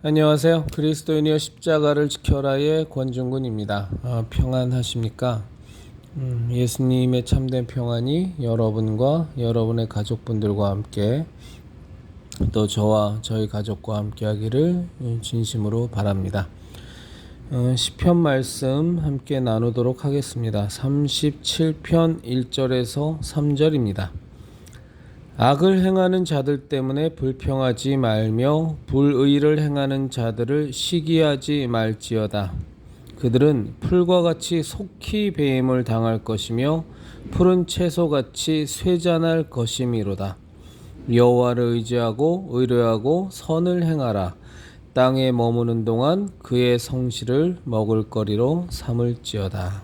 안녕하세요. 그리스도인이여 십자가를 지켜라의 권중근입니다. 평안하십니까? 예수님의 참된 평안이 여러분과 여러분의 가족분들과 함께 또 저와 저희 가족과 함께 하기를 진심으로 바랍니다. 시편 말씀 함께 나누도록 하겠습니다. 37편 1절에서 3절입니다. 악을 행하는 자들 때문에 불평하지 말며 불의를 행하는 자들을 시기하지 말지어다. 그들은 풀과 같이 속히 배임을 당할 것이며 푸른 채소같이 쇠잔할 것이미로다. 여호와를 의지하고 의뢰하고 선을 행하라. 땅에 머무는 동안 그의 성실을 먹을거리로 삼을지어다.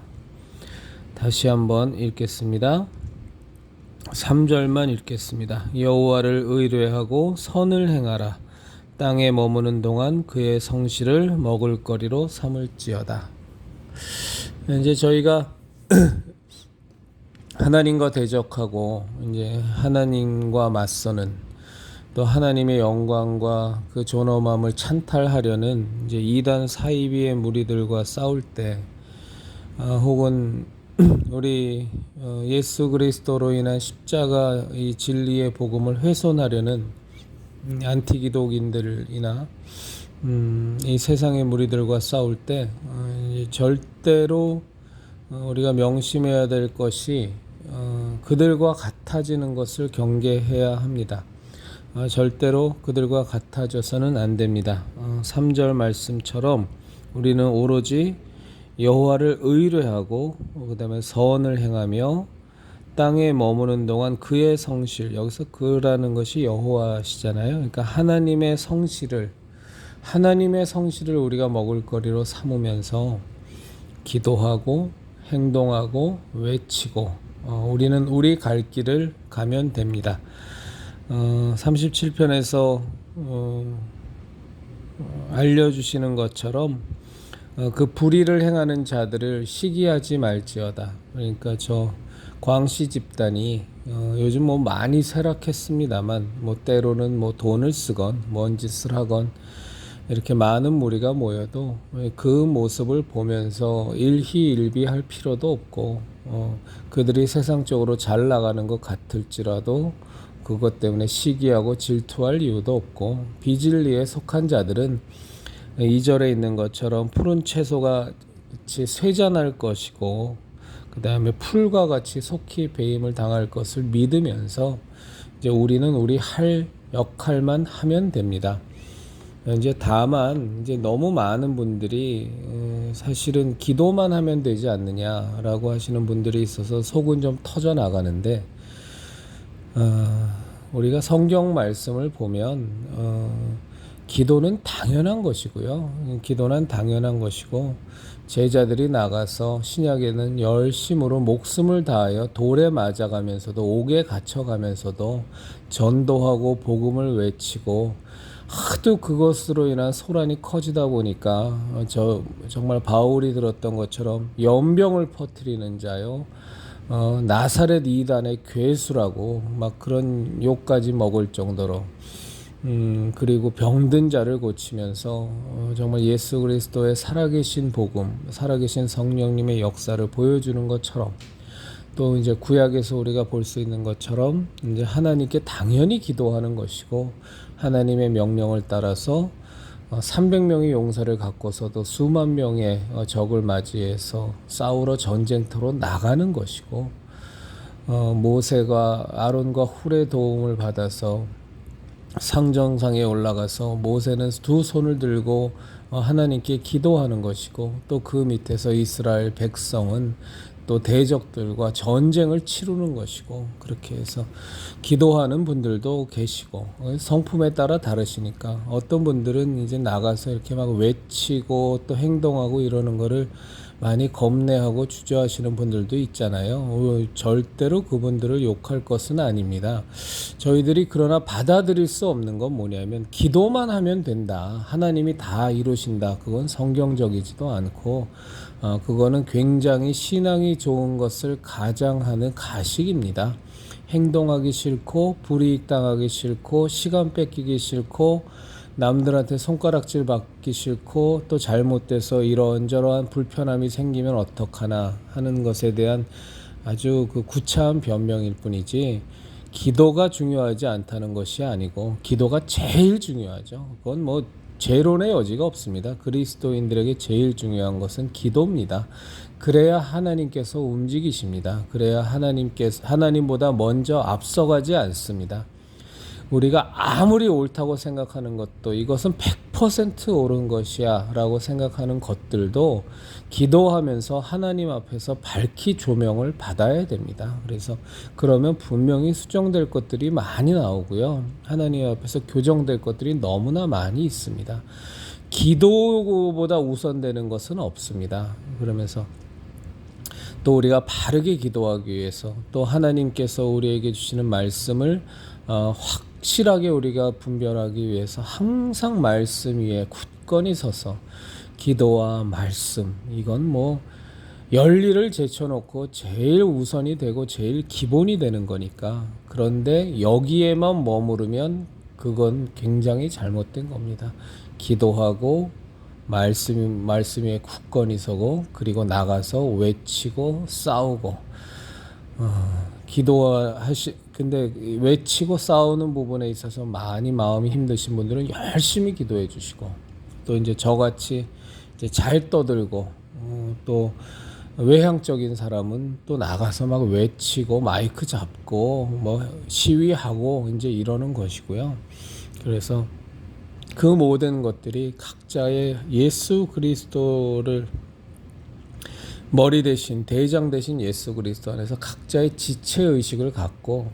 다시 한번 읽겠습니다. 3절만 읽겠습니다. 여호와를 의뢰하고 선을 행하라. 땅에 머무는 동안 그의 성실을 먹을거리로 삼을지어다. 이제 저희가 하나님과 대적하고 이제 하나님과 맞서는 또 하나님의 영광과 그 존엄함을 찬탈하려는 이제 이단 사이비의 무리들과 싸울 때 혹은 우리 예수 그리스도로 인한 십자가 이 진리의 복음을 훼손하려는 안티기독인들이나 이 세상의 무리들과 싸울 때 절대로 우리가 명심해야 될 것이 그들과 같아지는 것을 경계해야 합니다. 절대로 그들과 같아져서는 안 됩니다. 3절 말씀처럼 우리는 오로지 여호와를 의뢰하고 그 다음에 선을 행하며 땅에 머무는 동안 그의 성실, 여기서 그라는 것이 여호와시잖아요. 그러니까 하나님의 성실을 우리가 먹을거리로 삼으면서 기도하고 행동하고 외치고 우리는 우리 갈 길을 가면 됩니다. 37편에서 알려주시는 것처럼 그 불의를 행하는 자들을 시기하지 말지어다. 그러니까 저 광씨 집단이 요즘 뭐 많이 쇠락했습니다만 때로는 돈을 쓰건 뭔 짓을 하건 이렇게 많은 무리가 모여도 그 모습을 보면서 일희일비할 필요도 없고 그들이 세상적으로 잘 나가는 것 같을지라도 그것 때문에 시기하고 질투할 이유도 없고 비진리에 속한 자들은 2절에 있는 것처럼 푸른 채소가 같이 쇠잔할 것이고 그 다음에 풀과 같이 속히 배임을 당할 것을 믿으면서 이제 우리는 우리 할 역할만 하면 됩니다. 이제 다만 이제 너무 많은 분들이 사실은 기도만 하면 되지 않느냐라고 하시는 분들이 있어서 속은 좀 터져 나가는데 우리가 성경 말씀을 보면 기도는 당연한 것이고요. 기도는 당연한 것이고 제자들이 나가서 신약에는 열심으로 목숨을 다하여 돌에 맞아가면서도 옥에 갇혀가면서도 전도하고 복음을 외치고 하도 그것으로 인한 소란이 커지다 보니까 정말 바울이 들었던 것처럼 연병을 퍼뜨리는 자요 나사렛 이단의 괴수라고 막 그런 욕까지 먹을 정도로 그리고 병든 자를 고치면서 정말 예수 그리스도의 살아계신 복음, 살아계신 성령님의 역사를 보여주는 것처럼 또 이제 구약에서 우리가 볼 수 있는 것처럼 이제 하나님께 당연히 기도하는 것이고 하나님의 명령을 따라서 300명의 용사를 갖고서도 수만 명의 적을 맞이해서 싸우러 전쟁터로 나가는 것이고 모세가 아론과 훌의 도움을 받아서 상정상에 올라가서 모세는 두 손을 들고 하나님께 기도하는 것이고 또 그 밑에서 이스라엘 백성은 또 대적들과 전쟁을 치르는 것이고 그렇게 해서 기도하는 분들도 계시고 성품에 따라 다르시니까 어떤 분들은 이제 나가서 이렇게 막 외치고 또 행동하고 이러는 거를 많이 겁내하고 주저하시는 분들도 있잖아요. 절대로 그분들을 욕할 것은 아닙니다. 저희들이 그러나 받아들일 수 없는 건 뭐냐면 기도만 하면 된다. 하나님이 다 이루신다. 그건 성경적이지도 않고 그거는 굉장히 신앙이 좋은 것을 가장하는 가식입니다. 행동하기 싫고 불이익 당하기 싫고 시간 뺏기기 싫고 남들한테 손가락질 받기 싫고 또 잘못돼서 이런저러한 불편함이 생기면 어떡하나 하는 것에 대한 아주 그 구차한 변명일 뿐이지, 기도가 중요하지 않다는 것이 아니고 기도가 제일 중요하죠. 그건 뭐 제론의 여지가 없습니다. 그리스도인들에게 제일 중요한 것은 기도입니다. 그래야 하나님께서 움직이십니다. 그래야 하나님보다 먼저 앞서가지 않습니다. 우리가 아무리 옳다고 생각하는 것도, 이것은 100% 옳은 것이야 라고 생각하는 것들도 기도하면서 하나님 앞에서 밝히 조명을 받아야 됩니다. 그래서 그러면 분명히 수정될 것들이 많이 나오고요, 하나님 앞에서 교정될 것들이 너무나 많이 있습니다. 기도보다 우선되는 것은 없습니다. 그러면서 또 우리가 바르게 기도하기 위해서, 또 하나님께서 우리에게 주시는 말씀을 확실하게 우리가 분별하기 위해서 항상 말씀 위에 굳건히 서서 기도와 말씀, 이건 뭐 열리를 제쳐놓고 제일 우선이 되고 제일 기본이 되는 거니까. 그런데 여기에만 머무르면 그건 굉장히 잘못된 겁니다. 기도하고 말씀 위에 굳건히 서고, 그리고 나가서 외치고 싸우고, 근데 외치고 싸우는 부분에 있어서 많이 마음이 힘드신 분들은 열심히 기도해 주시고, 또 이제 저같이 이제 잘 떠들고, 또 외향적인 사람은 또 나가서 막 외치고 마이크 잡고 뭐 시위하고 이제 이러는 것이고요. 그래서 그 모든 것들이 각자의 예수 그리스도를 머리 대신, 대장 대신 예수 그리스도 안에서 각자의 지체의식을 갖고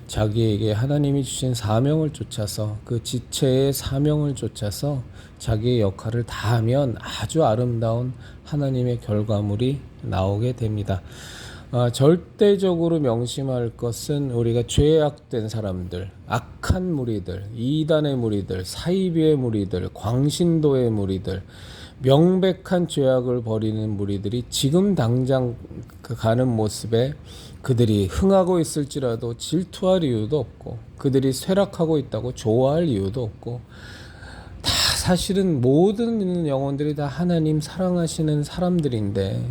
자기에게 하나님이 주신 사명을 쫓아서, 그 지체의 사명을 쫓아서 자기의 역할을 다하면 아주 아름다운 하나님의 결과물이 나오게 됩니다. 절대적으로 명심할 것은, 우리가 죄악된 사람들, 악한 무리들, 이단의 무리들, 사이비의 무리들, 광신도의 무리들, 명백한 죄악을 벌이는 무리들이 지금 당장 가는 모습에 그들이 흥하고 있을지라도 질투할 이유도 없고, 그들이 쇠락하고 있다고 좋아할 이유도 없고, 다 사실은 모든 영혼들이 다 하나님 사랑하시는 사람들인데,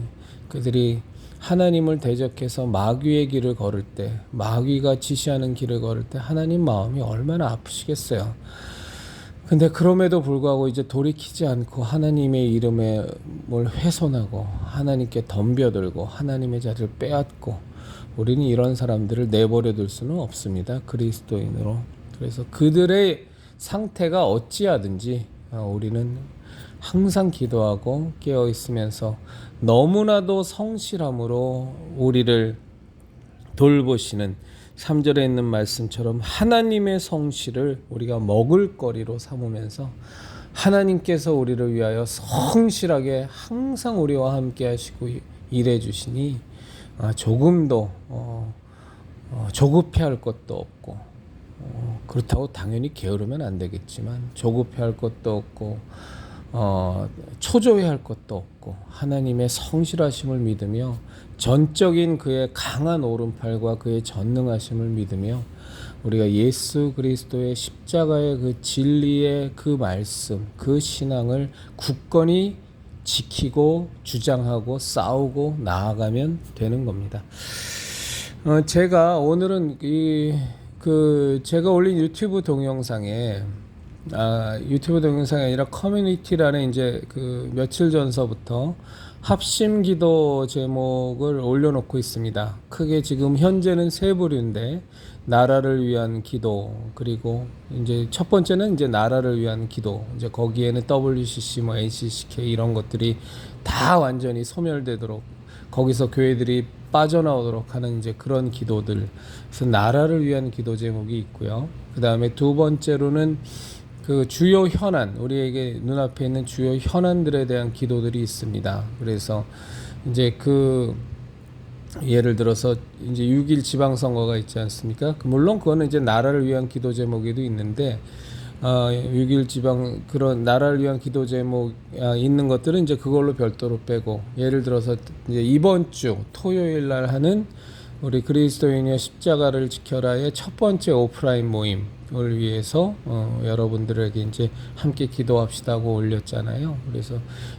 그들이 하나님을 대적해서 마귀의 길을 걸을 때, 마귀가 지시하는 길을 걸을 때 하나님 마음이 얼마나 아프시겠어요. 근데 그럼에도 불구하고 이제 돌이키지 않고 하나님의 이름에 뭘 훼손하고 하나님께 덤벼들고 하나님의 자리를 빼앗고, 우리는 이런 사람들을 내버려 둘 수는 없습니다. 그리스도인으로. 그래서 그들의 상태가 어찌하든지 우리는 항상 기도하고 깨어 있으면서 너무나도 성실함으로 우리를 돌보시는, 3절에 있는 말씀처럼 하나님의 성실을 우리가 먹을거리로 삼으면서 하나님께서 우리를 위하여 성실하게 항상 우리와 함께 하시고 일해 주시니 조금도 조급해할 것도 없고, 그렇다고 당연히 게으르면 안 되겠지만 조급해할 것도 없고 초조해할 것도 없고, 하나님의 성실하심을 믿으며 전적인 그의 강한 오른팔과 그의 전능하심을 믿으며 우리가 예수 그리스도의 십자가의 그 진리의 그 말씀, 그 신앙을 굳건히 지키고 주장하고 싸우고 나아가면 되는 겁니다. 제가 오늘은 제가 올린 유튜브 동영상에, 유튜브 동영상이 아니라 커뮤니티라는 이제 그 며칠 전서부터 합심 기도 제목을 올려놓고 있습니다. 크게 지금 현재는 세 부류인데, 나라를 위한 기도, 그리고 이제 첫 번째는 이제 나라를 위한 기도, 이제 거기에는 WCC, 뭐 NCCK 이런 것들이 다 완전히 소멸되도록, 거기서 교회들이 빠져나오도록 하는 이제 그런 기도들, 그래서 나라를 위한 기도 제목이 있고요. 그 다음에 두 번째로는 그 주요 현안, 우리에게 눈앞에 있는 주요 현안들에 대한 기도들이 있습니다. 그래서 이제 예를 들어서 이제 6.1 지방선거가 있지 않습니까? 물론 그거는 이제 나라를 위한 기도 제목에도 있는데, 6.1 지방, 그런 나라를 위한 기도 제목 있는 것들은 이제 그걸로 별도로 빼고, 예를 들어서 이제 이번 주 토요일 날 하는 우리 그리스도인의 십자가를 지켜라의 첫 번째 오프라인 모임, 대한민국을 위해서 여러분들에게 이제 함께 기도합시다고 올렸잖아요. 그래서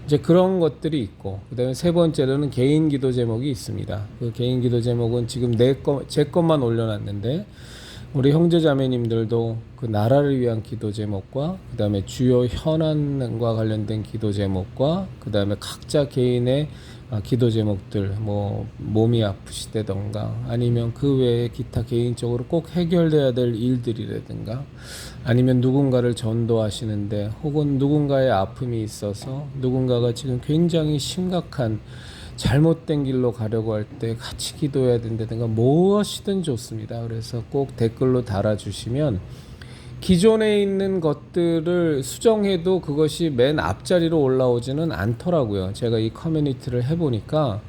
이제 그런 것들이 있고, 그다음에 세 번째로는 개인 기도 제목이 있습니다. 그 개인 기도 제목은 지금 제 것만 올려놨는데, 우리 형제자매님들도 그 나라를 위한 기도 제목과 그다음에 주요 현안과 관련된 기도 제목과 그다음에 각자 개인의 기도 제목들, 뭐 몸이 아프시다던가 아니면 그 외에 기타 개인적으로 꼭 해결돼야 될 일들이라든가 아니면 누군가를 전도하시는데 혹은 누군가의 아픔이 있어서 누군가가 지금 굉장히 심각한 잘못된 길로 가려고 할 때 같이 기도해야 된다든가 무엇이든 좋습니다. 그래서 꼭 댓글로 달아주시면 기존에 있는 것들을 수정해도 그것이 맨 앞자리로 올라오지는 않더라고요. 제가 이 커뮤니티를 해보니까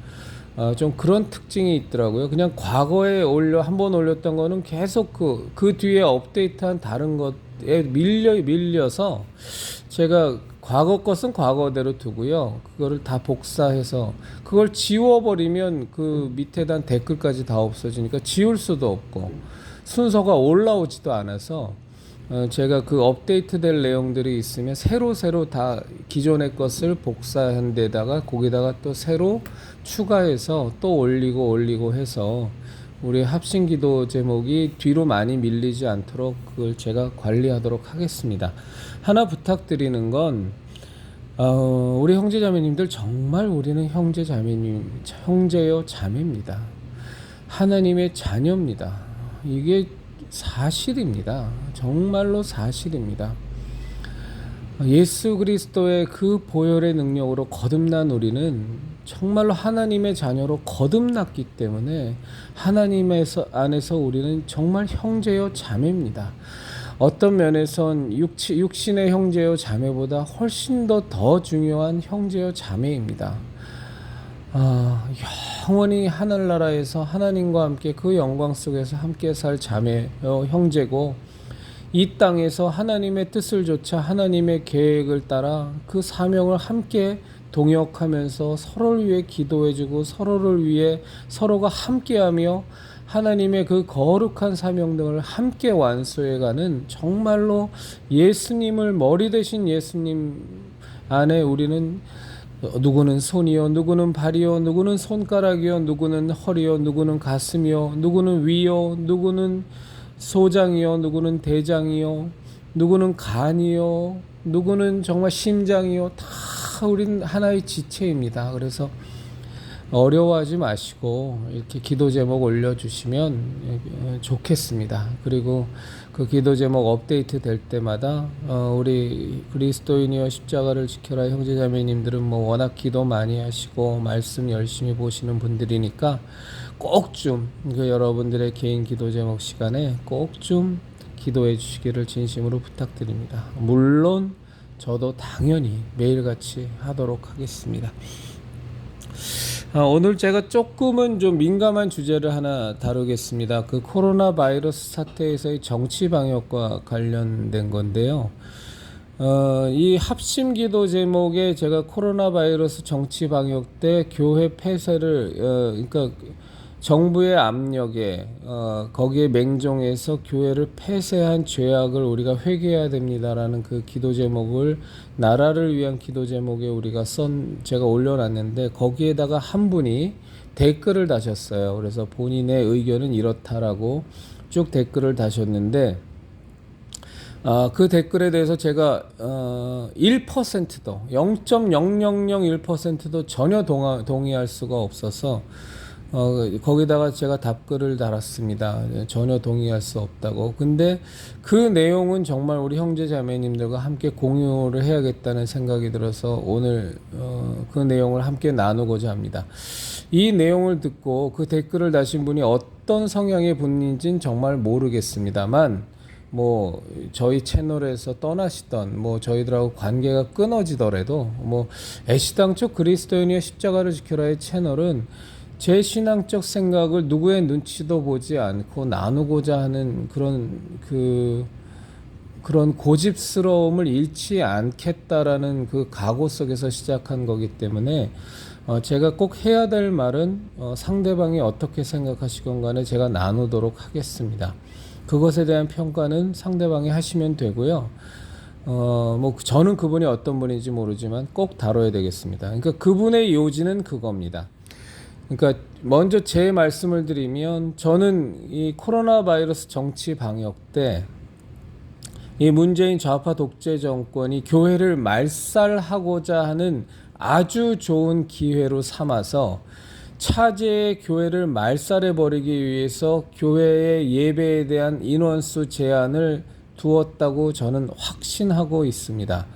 좀 그런 특징이 있더라고요. 그냥 과거에 한번 올렸던 거는 계속 그 뒤에 업데이트한 다른 것에 밀려서 제가 과거 것은 과거대로 두고요. 그거를 다 복사해서 그걸 지워버리면 그 밑에다 댓글까지 다 없어지니까 지울 수도 없고 순서가 올라오지도 않아서 제가 그 업데이트 될 내용들이 있으면 새로 다 기존의 것을 복사한 데다가 거기다가 또 새로 추가해서 또 올리고 해서 우리 합심기도 제목이 뒤로 많이 밀리지 않도록 그걸 제가 관리하도록 하겠습니다. 하나 부탁드리는 건 우리 형제자매님들 정말 우리는 형제요 자매입니다. 하나님의 자녀입니다. 이게 사실입니다. 정말로 사실입니다. 예수 그리스도의 그 보혈의 능력으로 거듭난 우리는 정말로 하나님의 자녀로 거듭났기 때문에 하나님 안에서 우리는 정말 형제요 자매입니다. 어떤 면에선 육신의 형제요 자매보다 훨씬 더 중요한 형제요 자매입니다. 영원히 하늘나라에서 하나님과 함께 그 영광 속에서 함께 살 자매요 형제고, 이 땅에서 하나님의 뜻을 좇아 하나님의 계획을 따라 그 사명을 함께 동역하면서 서로를 위해 기도해주고 서로를 위해 서로가 함께하며 하나님의 그 거룩한 사명 등을 함께 완수해가는 정말로 예수님을 머리 대신 예수님 안에 우리는 누구는 손이요, 누구는 발이요, 누구는 손가락이요, 누구는 허리요, 누구는 가슴이요, 누구는 위요, 누구는 소장이요, 누구는 대장이요, 누구는 간이요, 누구는 정말 심장이요. 다 우린 하나의 지체입니다. 그래서 어려워하지 마시고 이렇게 기도 제목 올려주시면 좋겠습니다. 그리고 그 기도 제목 업데이트 될 때마다 우리 그리스도인이여 십자가를 지켜라 형제자매님들은 뭐 워낙 기도 많이 하시고 말씀 열심히 보시는 분들이니까 꼭 좀 여러분들의 개인 기도 제목 시간에 꼭 좀 기도해 주시기를 진심으로 부탁드립니다. 물론 저도 당연히 매일같이 하도록 하겠습니다. 오늘 제가 조금은 좀 민감한 주제를 하나 다루겠습니다. 그 코로나 바이러스 사태에서의 정치 방역과 관련된 건데요. 이 합심 기도 제목에 제가 코로나 바이러스 정치 방역 때 교회 폐쇄를 그러니까 정부의 압력에 거기에 맹종해서 교회를 폐쇄한 죄악을 우리가 회개해야 됩니다라는 그 기도 제목을 나라를 위한 기도 제목에 제가 올려놨는데 거기에다가 한 분이 댓글을 다셨어요. 그래서 본인의 의견은 이렇다라고 쭉 댓글을 다셨는데 그 댓글에 대해서 제가 1%도 0.0001%도 전혀 동의할 수가 없어서 거기다가 제가 답글을 달았습니다. 전혀 동의할 수 없다고. 근데 그 내용은 정말 우리 형제 자매님들과 함께 공유를 해야겠다는 생각이 들어서 오늘 그 내용을 함께 나누고자 합니다. 이 내용을 듣고 그 댓글을 다신 분이 어떤 성향의 분인지는 정말 모르겠습니다만 뭐 저희 채널에서 떠나시던 뭐 저희들하고 관계가 끊어지더라도 뭐 애시당초 그리스도인이여 십자가를 지켜라의 채널은 제 신앙적 생각을 누구의 눈치도 보지 않고 나누고자 하는 그런 고집스러움을 잃지 않겠다라는 그 각오 속에서 시작한 거기 때문에 제가 꼭 해야 될 말은 상대방이 어떻게 생각하시건 간에 제가 나누도록 하겠습니다. 그것에 대한 평가는 상대방이 하시면 되고요. 뭐 저는 그분이 어떤 분인지 모르지만 꼭 다뤄야 되겠습니다. 그러니까 그분의 요지는 그겁니다. 그러니까 먼저 제 말씀을 드리면, 저는 이 코로나 바이러스 정치 방역 때 이 문재인 좌파 독재 정권이 교회를 말살하고자 하는 아주 좋은 기회로 삼아서 차제의 교회를 말살해 버리기 위해서 교회의 예배에 대한 인원수 제한을 두었다고 저는 확신하고 있습니다.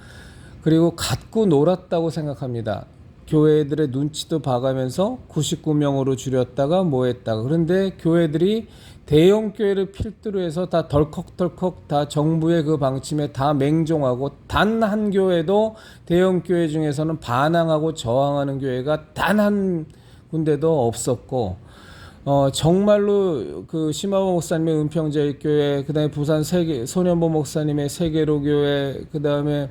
그리고 갖고 놀았다고 생각합니다. 교회들의 눈치도 봐가면서 99명으로 줄였다가 뭐 했다가. 그런데 교회들이 대형 교회를 필두로 해서 다 덜컥덜컥 다 정부의 그 방침에 다 맹종하고, 단 한 교회도 대형 교회 중에서는 반항하고 저항하는 교회가 단 한 군데도 없었고, 정말로 그 심화보 목사님의 은평제일교회, 그 다음에 부산 소년보 목사님의 세계로교회, 그 다음에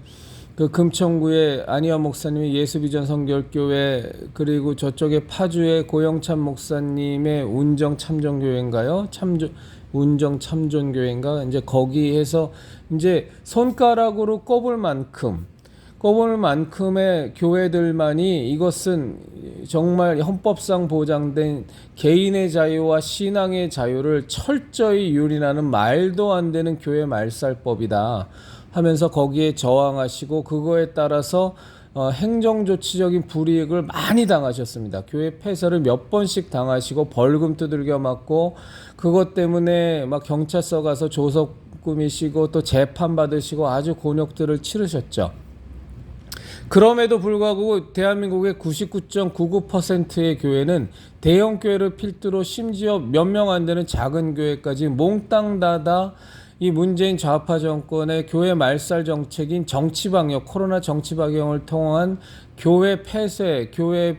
그 금천구의 안희환 목사님의 예수비전 성결교회, 그리고 저쪽에 파주의 고영찬 목사님의 운정참전교회인가요? 운정참전교회인가? 이제 거기에서 이제 손가락으로 꼽을 만큼의 교회들만이 이것은 정말 헌법상 보장된 개인의 자유와 신앙의 자유를 철저히 유린하는 말도 안 되는 교회 말살법이다 하면서 거기에 저항하시고, 그거에 따라서 행정조치적인 불이익을 많이 당하셨습니다. 교회 폐쇄를 몇 번씩 당하시고 벌금 두들겨 맞고, 그것 때문에 막 경찰서 가서 조석 꾸미시고 또 재판 받으시고 아주 곤욕들을 치르셨죠. 그럼에도 불구하고 대한민국의 99.99%의 교회는 대형 교회를 필두로 심지어 몇 명 안 되는 작은 교회까지 몽땅 닫아 이 문재인 좌파 정권의 교회 말살 정책인 정치방역, 코로나 정치방역을 통한 교회 폐쇄, 교회에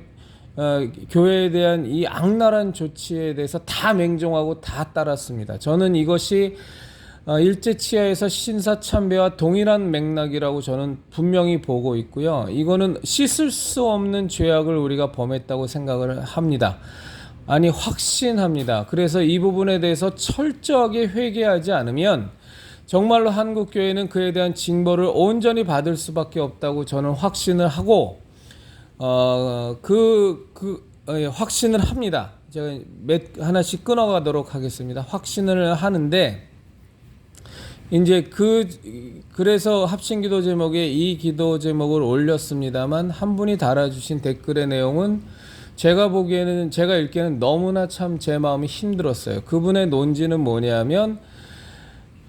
대한 이 악랄한 조치에 대해서 다 맹종하고 다 따랐습니다. 저는 이것이 일제치하에서 신사참배와 동일한 맥락이라고 저는 분명히 보고 있고요. 이거는 씻을 수 없는 죄악을 우리가 범했다고 생각을 합니다. 아니, 확신합니다. 그래서 이 부분에 대해서 철저하게 회개하지 않으면 정말로 한국교회는 그에 대한 징벌을 온전히 받을 수밖에 없다고 저는 확신을 하고, 확신을 합니다. 제가 하나씩 끊어가도록 하겠습니다. 확신을 하는데, 이제 그래서 합심기도 제목에 이 기도 제목을 올렸습니다만, 한 분이 달아주신 댓글의 내용은 제가 보기에는, 제가 읽기에는 너무나 참 제 마음이 힘들었어요. 그분의 논지는 뭐냐면,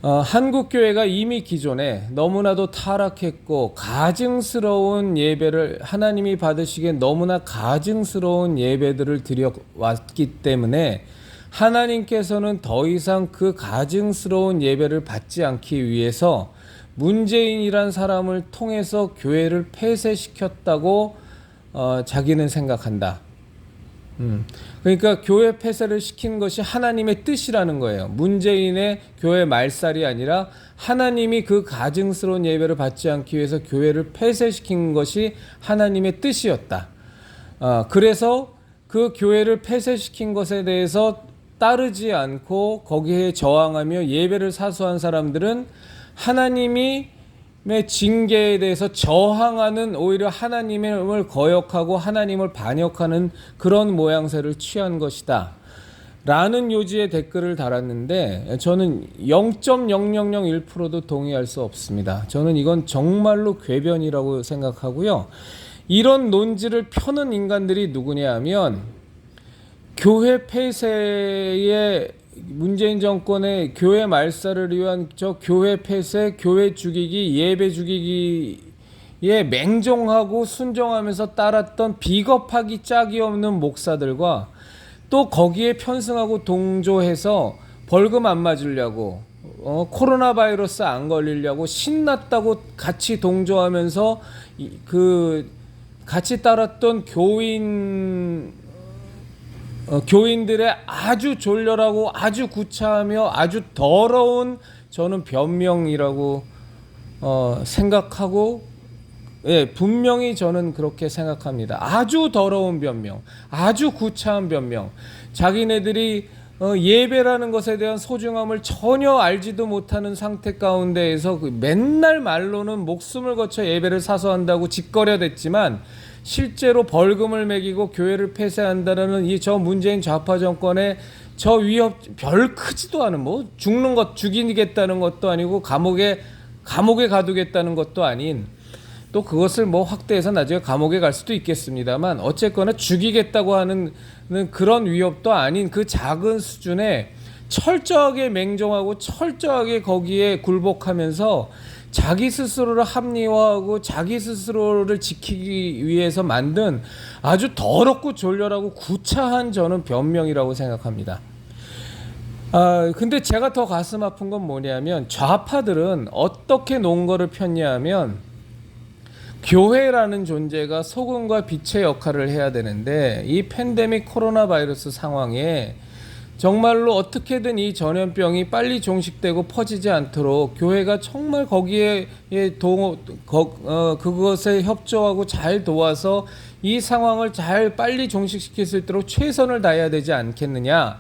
한국교회가 이미 기존에 너무나도 타락했고 가증스러운 예배를, 하나님이 받으시기엔 너무나 가증스러운 예배들을 드려왔기 때문에 하나님께서는 더 이상 그 가증스러운 예배를 받지 않기 위해서 문재인이란 사람을 통해서 교회를 폐쇄시켰다고 자기는 생각한다. 그러니까 교회 폐쇄를 시킨 것이 하나님의 뜻이라는 거예요. 문재인의 교회 말살이 아니라 하나님이 그 가증스러운 예배를 받지 않기 위해서 교회를 폐쇄시킨 것이 하나님의 뜻이었다. 그래서 그 교회를 폐쇄시킨 것에 대해서 따르지 않고 거기에 저항하며 예배를 사수한 사람들은 하나님의 징계에 대해서 저항하는, 오히려 하나님을 거역하고 하나님을 반역하는 그런 모양새를 취한 것이다 라는 요지의 댓글을 달았는데, 저는 0.0001%도 동의할 수 없습니다. 저는 이건 정말로 궤변이라고 생각하고요. 이런 논지를 펴는 인간들이 누구냐 하면, 교회 폐쇄에 문재인 정권의 교회 말살을 위한 저 교회 폐쇄, 교회 죽이기, 예배 죽이기에 맹종하고 순종하면서 따랐던 비겁하기 짝이 없는 목사들과, 또 거기에 편승하고 동조해서 벌금 안 맞으려고, 코로나 바이러스 안 걸리려고 신났다고 같이 동조하면서 같이 따랐던 교인들의 아주 졸렬하고 아주 구차하며 아주 더러운, 저는 변명이라고 생각하고, 분명히 저는 그렇게 생각합니다. 아주 더러운 변명, 아주 구차한 변명. 자기네들이 예배라는 것에 대한 소중함을 전혀 알지도 못하는 상태 가운데에서 맨날 말로는 목숨을 거쳐 예배를 사수한다고 짓거려댔지만 실제로 벌금을 매기고 교회를 폐쇄한다는 이 저 문재인 좌파 정권의 저 위협 별 크지도 않은 죽이겠다는 것도 아니고 감옥에 가두겠다는 것도 아닌 또 그것을 확대해서 나중에 감옥에 갈 수도 있겠습니다만 어쨌거나 죽이겠다고 하는 그런 위협도 아닌 그 작은 수준에 철저하게 맹종하고 철저하게 거기에 굴복하면서 자기 스스로를 합리화하고 자기 스스로를 지키기 위해서 만든 아주 더럽고 졸렬하고 구차한 저는 변명이라고 생각합니다. 근데 제가 더 가슴 아픈 건 뭐냐면 좌파들은 어떻게 놓은 거를 폈냐면 교회라는 존재가 소금과 빛의 역할을 해야 되는데 이 팬데믹 코로나 바이러스 상황에 정말로 어떻게든 이 전염병이 빨리 종식되고 퍼지지 않도록 교회가 정말 거기에 그것에 협조하고 잘 도와서 이 상황을 잘 빨리 종식시킬 수 있도록 최선을 다해야 되지 않겠느냐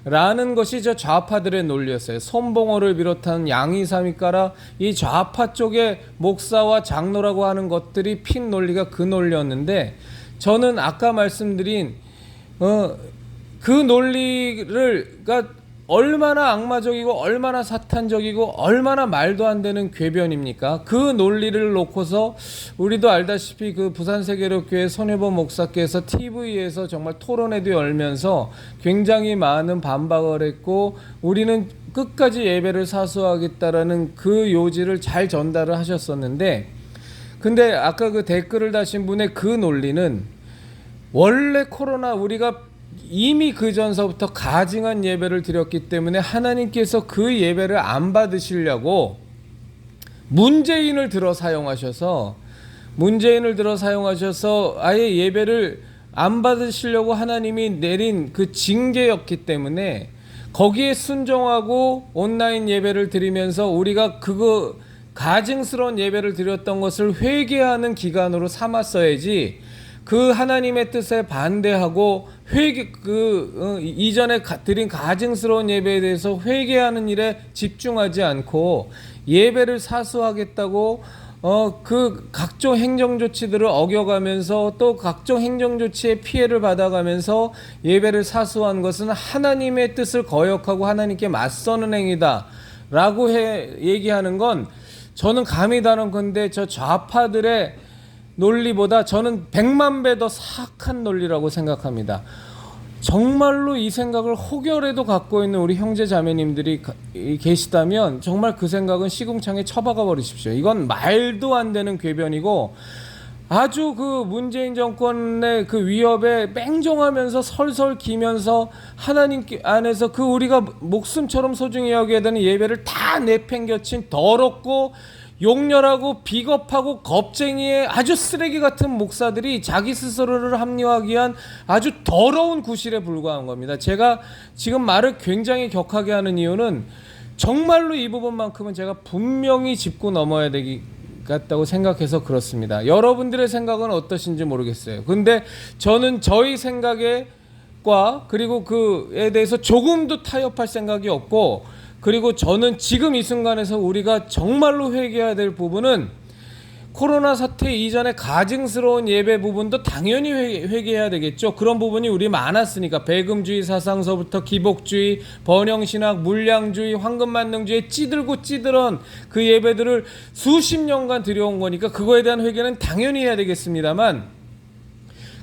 라는 것이 저 좌파들의 논리였어요. 손봉호를 비롯한 양이삼위가라 이 좌파 쪽의 목사와 장로라고 하는 것들이 핀 논리가 그 논리였는데 저는 아까 말씀드린 그 논리를 얼마나 악마적이고 얼마나 사탄적이고 얼마나 말도 안 되는 궤변입니까? 그 논리를 놓고서 우리도 알다시피 그 부산세계력교회 손혜범 목사께서 TV에서 정말 토론회도 열면서 굉장히 많은 반박을 했고 우리는 끝까지 예배를 사수하겠다라는 그 요지를 잘 전달을 하셨었는데 근데 아까 그 댓글을 다신 분의 그 논리는 원래 코로나 우리가 이미 그 전서부터 가증한 예배를 드렸기 때문에 하나님께서 그 예배를 안 받으시려고 문재인을 들어 사용하셔서 아예 예배를 안 받으시려고 하나님이 내린 그 징계였기 때문에 거기에 순종하고 온라인 예배를 드리면서 우리가 그거 가증스러운 예배를 드렸던 것을 회개하는 기간으로 삼았어야지 그 하나님의 뜻에 반대하고 이전에 드린 가증스러운 예배에 대해서 회개하는 일에 집중하지 않고 예배를 사수하겠다고 그 각종 행정조치들을 어겨가면서 또 각종 행정조치의 피해를 받아가면서 예배를 사수한 것은 하나님의 뜻을 거역하고 하나님께 맞서는 행위다 라고 얘기하는 건 저는 감히 다른건데 저 좌파들의 논리보다 저는 100만 배 더 사악한 논리라고 생각합니다. 정말로 이 생각을 혹여라도 갖고 있는 우리 형제 자매님들이 계시다면 정말 그 생각은 시궁창에 처박아 버리십시오. 이건 말도 안 되는 궤변이고 아주 그 문재인 정권의 그 위협에 맹종하면서 설설 기면서 하나님 안에서 그 우리가 목숨처럼 소중히 여겨야 되는 예배를 다 내팽겨친 더럽고 용렬하고 비겁하고 겁쟁이의 아주 쓰레기 같은 목사들이 자기 스스로를 합리화하기 위한 아주 더러운 구실에 불과한 겁니다. 제가 지금 말을 굉장히 격하게 하는 이유는 정말로 이 부분만큼은 제가 분명히 짚고 넘어야 되기 같다고 생각해서 그렇습니다. 여러분들의 생각은 어떠신지 모르겠어요. 근데 저는 저희 생각과 그리고 그에 대해서 조금도 타협할 생각이 없고 그리고 저는 지금 이 순간에서 우리가 정말로 회개해야 될 부분은 코로나 사태 이전에 가증스러운 예배 부분도 당연히 회개해야 되겠죠. 그런 부분이 우리 많았으니까 배금주의 사상서부터 기복주의, 번영신학, 물량주의, 황금만능주의 찌들고 찌들은 그 예배들을 수십 년간 들여온 거니까 그거에 대한 회개는 당연히 해야 되겠습니다만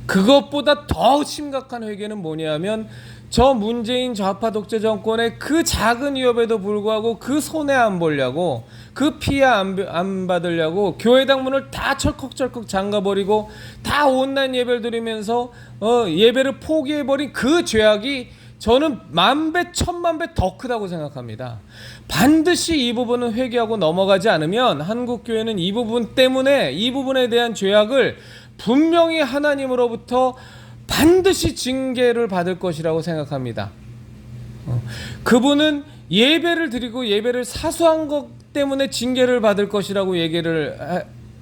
그것보다 더 심각한 회개는 뭐냐면 저 문재인 좌파 독재 정권의 그 작은 위협에도 불구하고 그 손해 안 보려고 그 피해 안 받으려고 교회당 문을 다 철컥철컥 잠가버리고 다 온라인 예배를 드리면서 예배를 포기해버린 그 죄악이 저는 만배 천만배 더 크다고 생각합니다. 반드시 이 부분은 회개하고 넘어가지 않으면 한국교회는 이 부분 때문에 이 부분에 대한 죄악을 분명히 하나님으로부터 반드시 징계를 받을 것이라고 생각합니다. 그분은 예배를 드리고 예배를 사수한 것 때문에 징계를 받을 것이라고 얘기를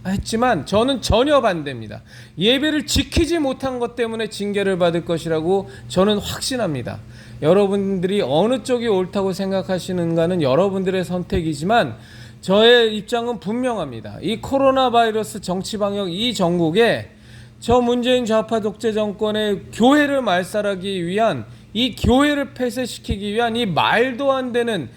했지만 저는 전혀 반대입니다. 예배를 지키지 못한 것 때문에 징계를 받을 것이라고 저는 확신합니다. 여러분들이 어느 쪽이 옳다고 생각하시는가는 여러분들의 선택이지만 저의 입장은 분명합니다. 이 코로나 바이러스 정치 방역 이 전국에 저 문재인 좌파 독재 정권의 교회를 말살하기 위한, 이 교회를 폐쇄시키기 위한 이 말도 안 되는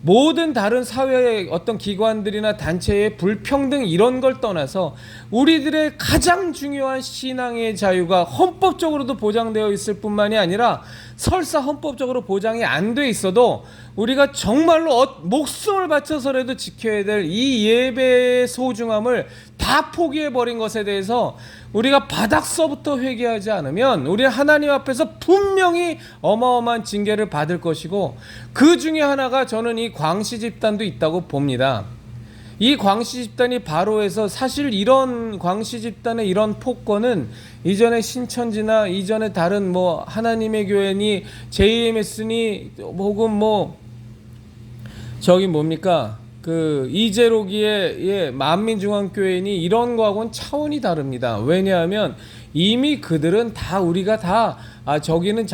모든 다른 사회의 어떤 기관들이나 단체의 불평등 이런 걸 떠나서 우리들의 가장 중요한 신앙의 자유가 헌법적으로도 보장되어 있을 뿐만이 아니라 설사 헌법적으로 보장이 안 돼 있어도 우리가 정말로 목숨을 바쳐서라도 지켜야 될 이 예배의 소중함을 다 포기해버린 것에 대해서 우리가 바닥서부터 회개하지 않으면 우리 하나님 앞에서 분명히 어마어마한 징계를 받을 것이고, 그 중에 하나가 저는 이 광시 집단도 있다고 봅니다. 이 광시 집단이 바로 해서 사실 이런 광시 집단의 이런 폭거는 이전에 신천지나 이전에 다른 뭐 하나님의 교회니 JMS니 혹은 뭐 저기 뭡니까 그 이재로기의 만민중앙교회니 이런 거하고는 차원이 다릅니다. 왜냐하면 이미 그들은 다 우리가 다 저기는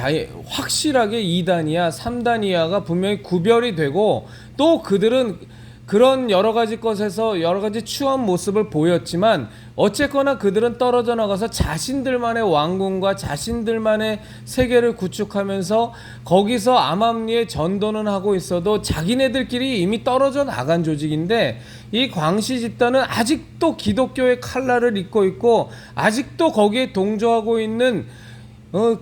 확실하게 2단이야 3단이야가 분명히 구별이 되고, 또 그들은 그런 여러 가지 것에서 여러 가지 추한 모습을 보였지만 어쨌거나 그들은 떨어져 나가서 자신들만의 왕궁과 자신들만의 세계를 구축하면서 거기서 암암리에 전도는 하고 있어도 자기네들끼리 이미 떨어져 나간 조직인데, 이 광시 집단은 아직도 기독교의 칼날을 입고 있고 아직도 거기에 동조하고 있는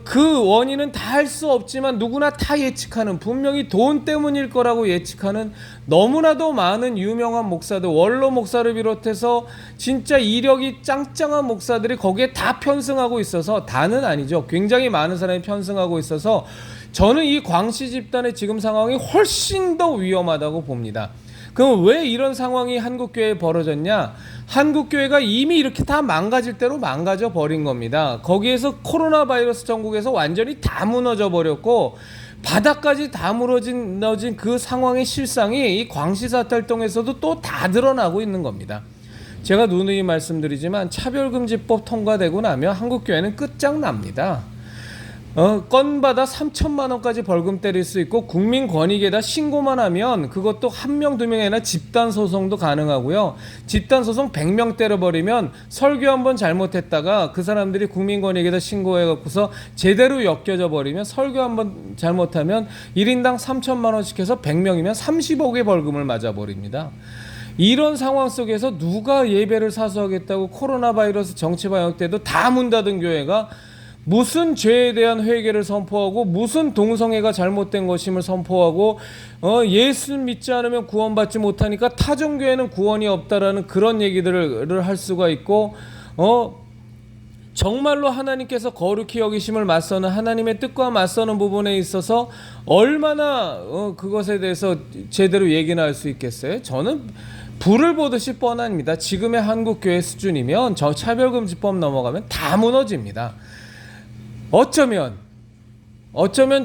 그 원인은 다 알 수 없지만 누구나 다 예측하는, 분명히 돈 때문일 거라고 예측하는 너무나도 많은 유명한 목사들, 원로 목사를 비롯해서 진짜 이력이 짱짱한 목사들이 거기에 다 편승하고 있어서, 다는 아니죠, 굉장히 많은 사람이 편승하고 있어서 저는 이 광시 집단의 지금 상황이 훨씬 더 위험하다고 봅니다. 그럼 왜 이런 상황이 한국교회에 벌어졌냐? 한국교회가 이미 이렇게 다 망가질 대로 망가져 버린 겁니다. 거기에서 코로나 바이러스 전국에서 완전히 다 무너져 버렸고 바닥까지 다 무너진 그 상황의 실상이 이 광시사탈동에서도 또 다 드러나고 있는 겁니다. 제가 누누이 말씀드리지만 차별금지법 통과되고 나면 한국교회는 끝장납니다. 건받아 3천만 원까지 벌금 때릴 수 있고, 국민권익에다 신고만 하면 그것도 한 명, 두 명이 아니라 집단 소송도 가능하고요. 집단 소송 100명 때려버리면 설교 한번 잘못했다가 그 사람들이 국민권익에다 신고해갖고서 제대로 엮여져 버리면, 설교 한번 잘못하면 1인당 3천만 원씩 해서 100명이면 30억의 벌금을 맞아버립니다. 이런 상황 속에서 누가 예배를 사수하겠다고, 코로나 바이러스 정치 방역 때도 다 문 닫은 교회가 무슨 죄에 대한 회개를 선포하고 무슨 동성애가 잘못된 것임을 선포하고 예수 믿지 않으면 구원받지 못하니까 타종교회는 구원이 없다라는 그런 얘기들을 할 수가 있고, 정말로 하나님께서 거룩히 여기심을 맞서는, 하나님의 뜻과 맞서는 부분에 있어서 얼마나 그것에 대해서 제대로 얘기나 할 수 있겠어요? 저는 불을 보듯이 뻔합니다. 지금의 한국교회 수준이면 저 차별금지법 넘어가면 다 무너집니다. 어쩌면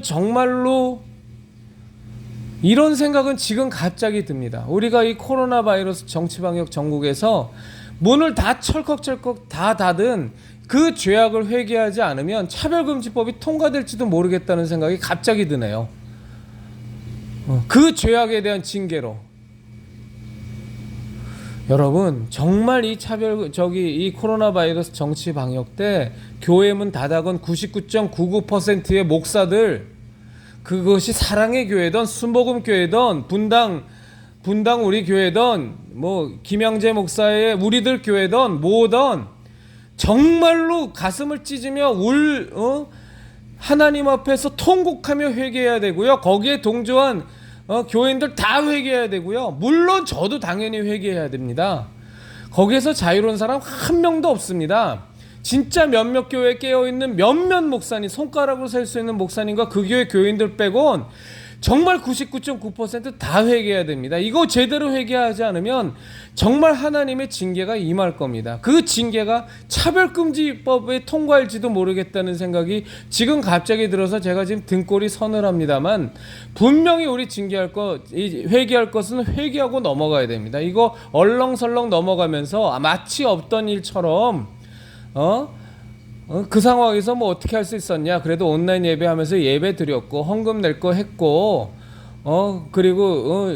정말로 이런 생각은 지금 갑자기 듭니다. 우리가 이 코로나 바이러스 정치방역 전국에서 문을 다 철컥철컥 다 닫은 그 죄악을 회개하지 않으면 차별금지법이 통과될지도 모르겠다는 생각이 갑자기 드네요. 그 죄악에 대한 징계로. 여러분, 정말 이 이 코로나 바이러스 정치 방역 때 교회 문 닫아건 99.99%의 목사들, 그것이 사랑의 교회든 순복음 교회든 분당 우리 교회든 뭐 김양재 목사의 우리들 교회든 뭐든 정말로 가슴을 찢으며 하나님 앞에서 통곡하며 회개해야 되고요. 거기에 동조한 교인들 다 회개해야 되고요. 물론 저도 당연히 회개해야 됩니다. 거기에서 자유로운 사람 한 명도 없습니다. 진짜 몇몇 교회에 깨어있는 몇몇 목사님, 손가락으로 셀 수 있는 목사님과 그 교회 교인들 빼곤 정말 99.9%다 회개해야 됩니다. 이거 제대로 회개하지 않으면 정말 하나님의 징계가 임할 겁니다. 그 징계가 차별금지법에 통과할지도 모르겠다는 생각이 지금 갑자기 들어서 제가 지금 등골이 서늘합니다만, 분명히 우리 회개할 것은 회개하고 넘어가야 됩니다. 이거 얼렁설렁 넘어가면서 마치 없던 일처럼 그 상황에서 뭐 어떻게 할 수 있었냐, 그래도 온라인 예배하면서 예배 드렸고 헌금 낼 거 했고 그리고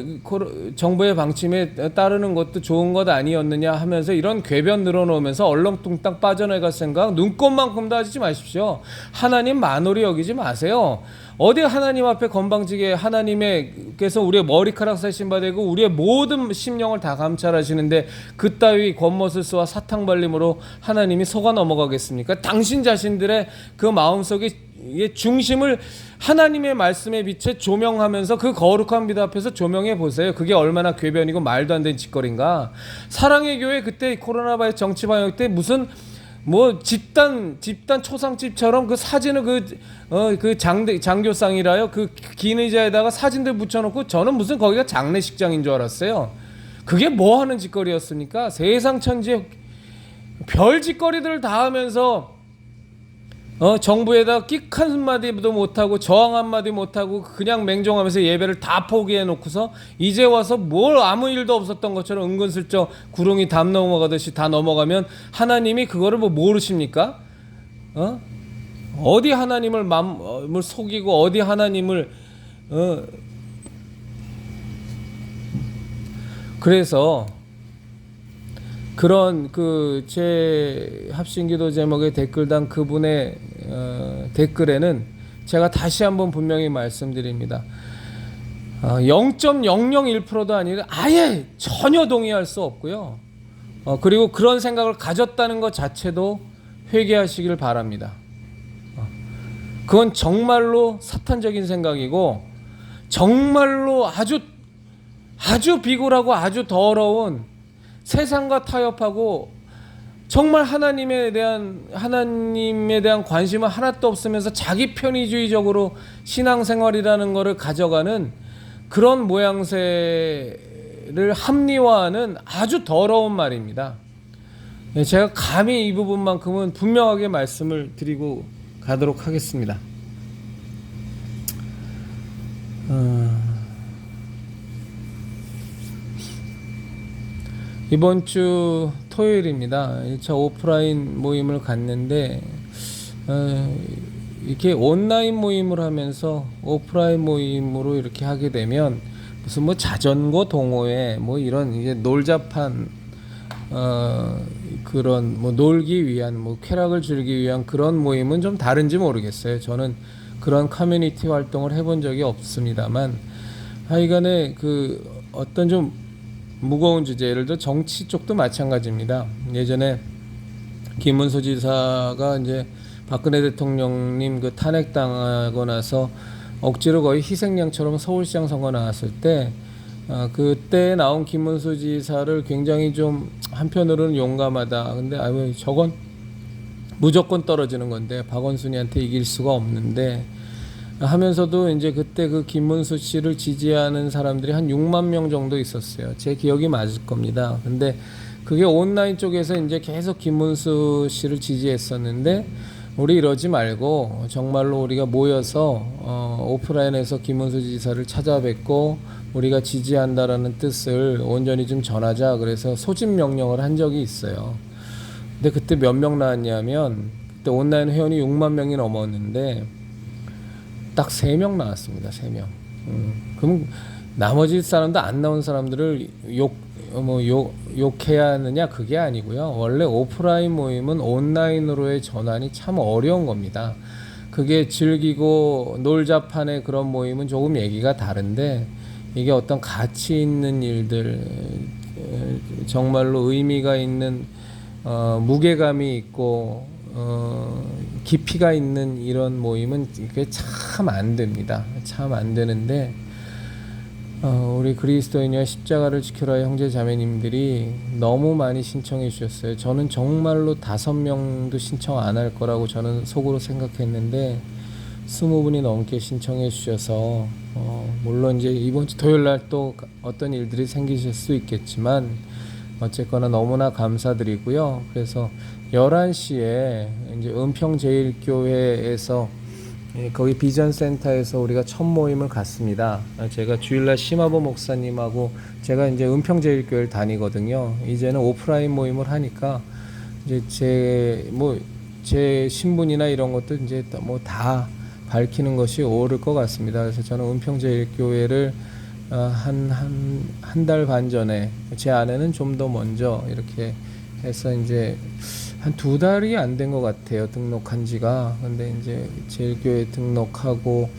정부의 방침에 따르는 것도 좋은 것 아니었느냐 하면서 이런 궤변 늘어놓으면서 얼렁뚱땅 빠져나갈 생각 눈꼽만큼도 하지 마십시오. 하나님 만홀히 여기지 마세요. 어디 하나님 앞에 건방지게 하나님께서 우리의 머리카락 세신 되고 우리의 모든 심령을 다 감찰하시는데 그따위 겉모술수와 사탕발림으로 하나님이 속아 넘어가겠습니까? 당신 자신들의 그 마음속에 중심을 하나님의 말씀에 비춰 조명하면서 그 거룩한 빛 앞에서 조명해 보세요. 그게 얼마나 궤변이고 말도 안 되는 짓거리인가. 사랑의 교회 그때 코로나 바이러스 정치 방역 때 무슨 뭐 집단 초상집처럼 그 사진을 그 장교상이라요, 그 긴 의자에다가 사진들 붙여놓고, 저는 무슨 거기가 장례식장인 줄 알았어요. 그게 뭐 하는 짓거리였습니까? 세상 천지에 별 짓거리들을 다 하면서 정부에다 끽 한마디도 못하고 저항 한마디 못하고 그냥 맹종하면서 예배를 다 포기해 놓고서 이제 와서 뭘 아무 일도 없었던 것처럼 은근슬쩍 구렁이 담 넘어가듯이 다 넘어가면 하나님이 그거를 뭐 모르십니까? 어디 하나님을 마음을 속이고 어디 하나님을 그래서 그런 제 합심기도 제목의 댓글단 그분의 댓글에는 제가 다시 한번 분명히 말씀드립니다. 0.001%도 아니라 아예 전혀 동의할 수 없고요. 그리고 그런 생각을 가졌다는 것 자체도 회개하시길 바랍니다. 그건 정말로 사탄적인 생각이고 정말로 아주 비굴하고 아주 더러운, 세상과 타협하고 정말 하나님에 대한 관심은 하나도 없으면서 자기 편의주의적으로 신앙생활이라는 것을 가져가는 그런 모양새를 합리화하는 아주 더러운 말입니다. 제가 감히 이 부분만큼은 분명하게 말씀을 드리고 가도록 하겠습니다. 이번 주 토요일입니다. 1차 오프라인 모임을 갔는데 이렇게 온라인 모임을 하면서 오프라인 모임으로 이렇게 하게 되면 무슨 뭐 자전거 동호회 뭐 이런 이제 놀자판 그런 뭐 놀기 위한 뭐 쾌락을 즐기기 위한 그런 모임은 좀 다른지 모르겠어요. 저는 그런 커뮤니티 활동을 해본 적이 없습니다만 하여간에 어떤 좀 무거운 주제, 예를 들어 정치 쪽도 마찬가지입니다. 예전에 김문수 지사가 이제 박근혜 대통령님 탄핵당하고 나서 억지로 거의 희생양처럼 서울시장 선거 나왔을 때 그때 나온 김문수 지사를 굉장히 좀 한편으로는 용감하다. 근데 저건 무조건 떨어지는 건데 박원순이한테 이길 수가 없는데 하면서도 이제 그때 김문수 씨를 지지하는 사람들이 한 6만 명 정도 있었어요. 제 기억이 맞을 겁니다. 근데 그게 온라인 쪽에서 이제 계속 김문수 씨를 지지했었는데 우리 이러지 말고 정말로 우리가 모여서 오프라인에서 김문수 지사를 찾아뵙고 우리가 지지한다라는 뜻을 온전히 좀 전하자. 그래서 소집 명령을 한 적이 있어요. 근데 그때 몇 명 나왔냐면 그때 온라인 회원이 6만 명이 넘었는데 딱 3명 나왔습니다. 3명. 그럼 나머지 사람도 안 나온 사람들을 욕해야 하느냐? 그게 아니고요. 원래 오프라인 모임은 온라인으로의 전환이 참 어려운 겁니다. 그게 즐기고 놀자판의 그런 모임은 조금 얘기가 다른데 이게 어떤 가치 있는 일들, 정말로 의미가 있는 무게감이 있고 깊이가 있는 이런 모임은 이게 참 안 됩니다. 참 안 되는데 우리 그리스도인이와 십자가를 지켜라의 형제 자매님들이 너무 많이 신청해 주셨어요. 저는 정말로 5명도 신청 안 할 거라고 저는 속으로 생각했는데 20분이 넘게 신청해 주셔서 물론 이제 이번 주 토요일 날 또 어떤 일들이 생기실 수 있겠지만 어쨌거나 너무나 감사드리고요. 그래서 11시에 이제 은평제일교회에서 거기 비전센터에서 우리가 첫 모임을 갖습니다. 제가 주일날 심화보 목사님하고 제가 이제 은평제일교회를 다니거든요. 이제는 오프라인 모임을 하니까 이제 제 신분이나 이런 것도 이제 뭐 다 밝히는 것이 옳을 것 같습니다. 그래서 저는 은평제일교회를 한 달 반 전에, 제 아내는 좀 더 먼저 이렇게 해서 이제 한 2달이 안 된 것 같아요, 등록한 지가. 근데 이제 제일교회 등록하고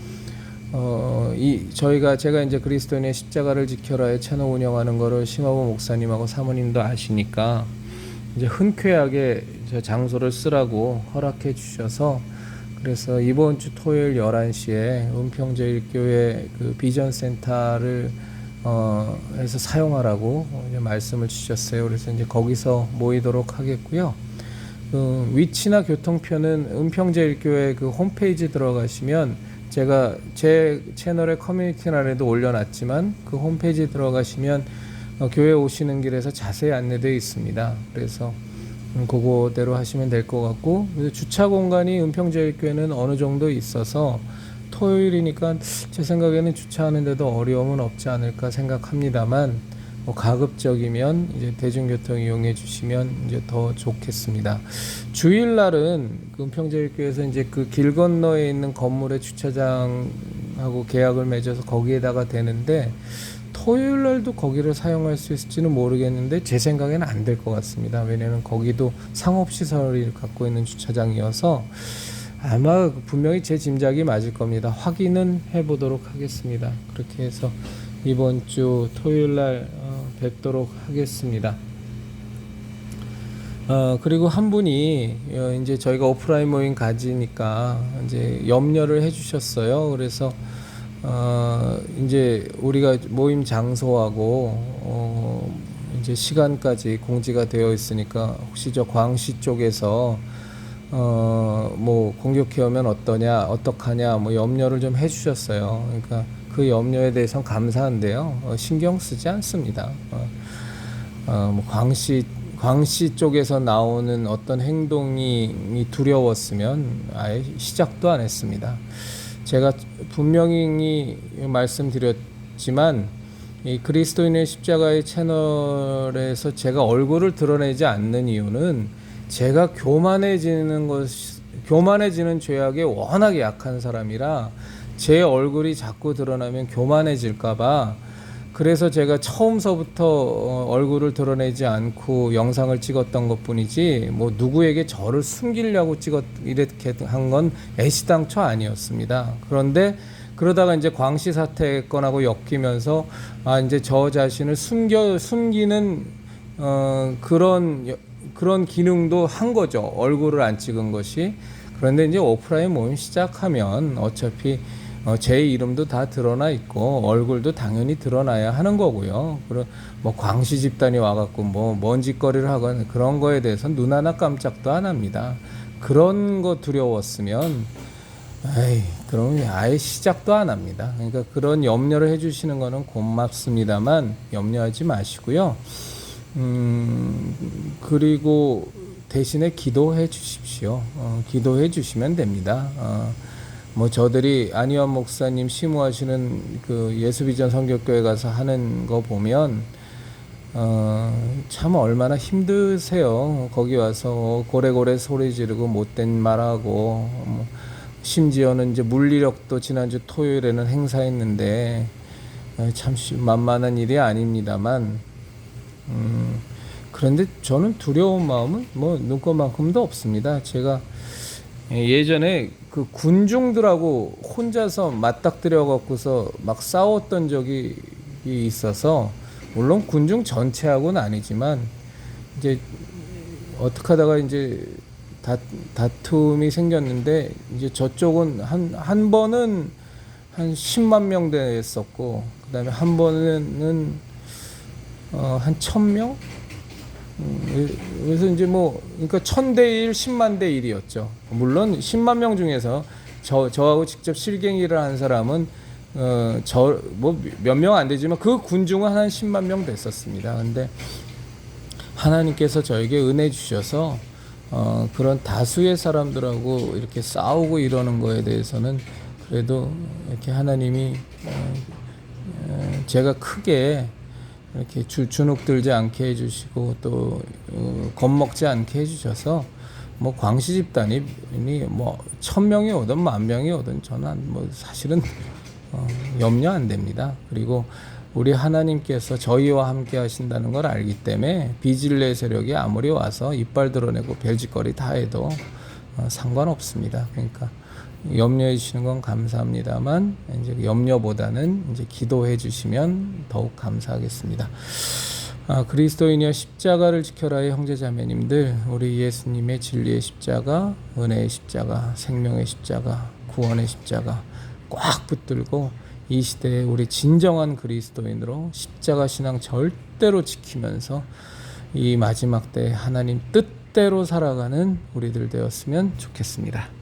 제가 이제 그리스도인의 십자가를 지켜라의 채널 운영하는 거를 심화보 목사님하고 사모님도 아시니까 이제 흔쾌하게 저 장소를 쓰라고 허락해 주셔서, 그래서 이번 주 토요일 11시에 은평제일교회 그 비전센터를 해서 사용하라고 이제 말씀을 주셨어요. 그래서 이제 거기서 모이도록 하겠고요. 위치나 교통편은 은평제일교회 그 홈페이지 들어가시면, 제가 제 채널에 커뮤니티란에도 올려놨지만 그 홈페이지 들어가시면 교회 오시는 길에서 자세히 안내되어 있습니다. 그래서 그거대로 하시면 될 것 같고, 주차 공간이 은평제일교회는 어느 정도 있어서 토요일이니까 제 생각에는 주차하는데도 어려움은 없지 않을까 생각합니다만, 뭐 가급적이면 이제 대중교통 이용해 주시면 이제 더 좋겠습니다. 주일날은 은평제일교회에서 이제 그 길 건너에 있는 건물의 주차장하고 계약을 맺어서 거기에다가 되는데, 토요일 날도 거기를 사용할 수 있을지는 모르겠는데 제 생각에는 안 될 것 같습니다. 왜냐하면 거기도 상업시설을 갖고 있는 주차장이어서 아마 분명히 제 짐작이 맞을 겁니다. 확인은 해보도록 하겠습니다. 그렇게 해서 이번 주 토요일 날 뵙도록 하겠습니다. 그리고 한 분이 이제 저희가 오프라인 모임 가지니까 이제 염려를 해주셨어요. 그래서 이제 우리가 모임 장소하고 이제 시간까지 공지가 되어 있으니까 혹시 저 광시 쪽에서 뭐 공격해 오면 어떡하냐 뭐 염려를 좀 해주셨어요. 그러니까 그 염려에 대해서는 감사한데요. 신경 쓰지 않습니다. 뭐 광시 쪽에서 나오는 어떤 행동이 두려웠으면 아예 시작도 안 했습니다. 제가 분명히 말씀드렸지만 이 그리스도인의 십자가의 채널에서 제가 얼굴을 드러내지 않는 이유는 제가 교만해지는 죄악에 워낙에 약한 사람이라 제 얼굴이 자꾸 드러나면 교만해질까봐, 그래서 제가 처음서부터 얼굴을 드러내지 않고 영상을 찍었던 것뿐이지 뭐 누구에게 저를 숨기려고 이렇게 한 건 애시당초 아니었습니다. 그런데 그러다가 이제 광시 사태건하고 엮이면서 이제 저 자신을 숨기는 그런 기능도 한 거죠. 얼굴을 안 찍은 것이. 그런데 이제 오프라인 모임 시작하면 어차피 제 이름도 다 드러나 있고 얼굴도 당연히 드러나야 하는 거고요. 그리고 뭐 광시 집단이 와갖고 뭐 먼지거리를 하거나 그런 거에 대해서 눈 하나 깜짝도 안 합니다. 그런 거 두려웠으면 그럼 아예 시작도 안 합니다. 그러니까 그런 염려를 해주시는 거는 고맙습니다만 염려하지 마시고요. 그리고 대신에 기도해 주십시오. 기도해 주시면 됩니다. 뭐 저들이 안희환 목사님 심우하시는 그 예수비전 성결교회 가서 하는 거 보면 참 얼마나 힘드세요. 거기 와서 고래고래 소리 지르고 못된 말하고 심지어는 이제 물리력도 지난주 토요일에는 행사했는데 참 만만한 일이 아닙니다만, 그런데 저는 두려운 마음은 뭐 눈꽃만큼도 없습니다. 제가 예전에 그 군중들하고 혼자서 맞닥뜨려 갖고서 막 싸웠던 적이 있어서, 물론 군중 전체하고는 아니지만 이제 어떻게 하다가 이제 다툼이 생겼는데, 이제 저쪽은 한 번은 한 10만 명 됐었고, 그다음에 한 번은 한 1000명? 그래서 이제 뭐 그러니까 1000대 1, 10만 대 1이었죠. 물론 10만 명 중에서 저하고 직접 실갱이를 한 사람은 저 뭐 몇 명 안 되지만 그 군중은 한 10만 명 됐었습니다. 근데 하나님께서 저에게 은혜 주셔서 그런 다수의 사람들하고 이렇게 싸우고 이러는 거에 대해서는 그래도 이렇게 하나님이 제가 크게 이렇게 주눅 들지 않게 해주시고 또 겁먹지 않게 해주셔서 뭐 광시 집단이 뭐 1000명이 오든 10,000명이 오든 저는 뭐 사실은 염려 안 됩니다. 그리고 우리 하나님께서 저희와 함께 하신다는 걸 알기 때문에 비질레 세력이 아무리 와서 이빨 드러내고 별짓거리 다 해도 상관없습니다. 그러니까 염려해 주시는 건 감사합니다만 이제 염려보다는 이제 기도해 주시면 더욱 감사하겠습니다. 그리스도인이여 십자가를 지켜라의 형제자매님들, 우리 예수님의 진리의 십자가, 은혜의 십자가, 생명의 십자가, 구원의 십자가 꽉 붙들고 이 시대에 우리 진정한 그리스도인으로 십자가 신앙 절대로 지키면서 이 마지막 때 하나님 뜻대로 살아가는 우리들 되었으면 좋겠습니다.